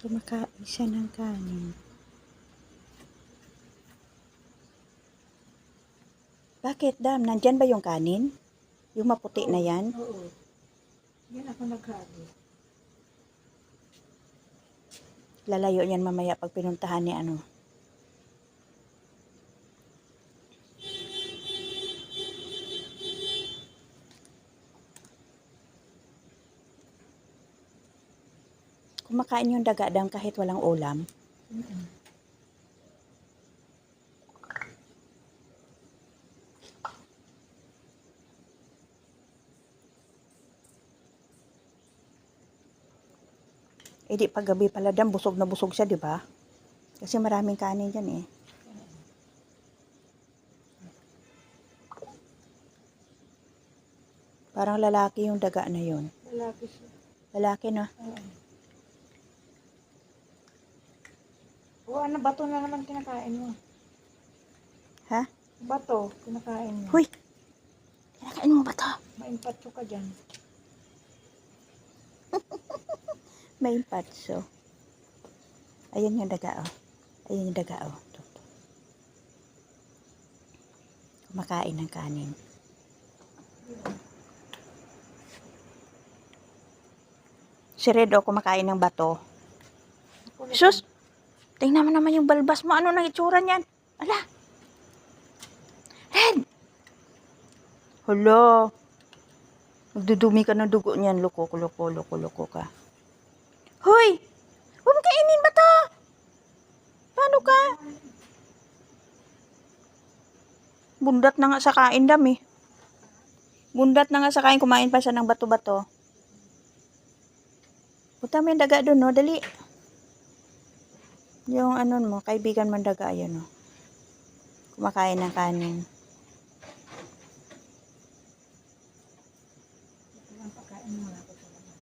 Kumakain siya ng kanin. Bakit, Dam? Nandyan ba yung kanin? Yung maputi na yan? Oo. Yan ako nagkain. Lalayo yan mamaya pag pinuntahan ni ano. Kumakain yung daga, Dam, kahit walang ulam. Eh di pag gabi pala, Dam, busog na busog siya, di ba? Kasi maraming kanin dyan eh. Parang lalaki yung daga na yun. Lalaki siya. Lalaki na. O ano, bato na naman kinakain mo. Ha? Bato, kinakain mo. Huy! Kinakain mo ba to? Maimpatso ka dyan. May patso. Ayan yung daga, oh. Ayan yung daga, oh. Kumakain ng kanin. Si Red, oh, kumakain ng bato. Sus! Tingnan mo naman yung balbas mo. Ano nang itsura niyan? Ala! Red! Hala! Magdudumi ka ng dugo niyan. Loko ka. Hoy! Huwag mo kainin ba to? Paano ka? Bundat na nga sa kain, Dam, eh. Bundat na nga sa kain. Kumain pa siya ng bato-bato. Punta mo yung daga doon, no? Dali. Yung ano mo, kaibigan mo daga, ayun, no? Kumakain ng kanin.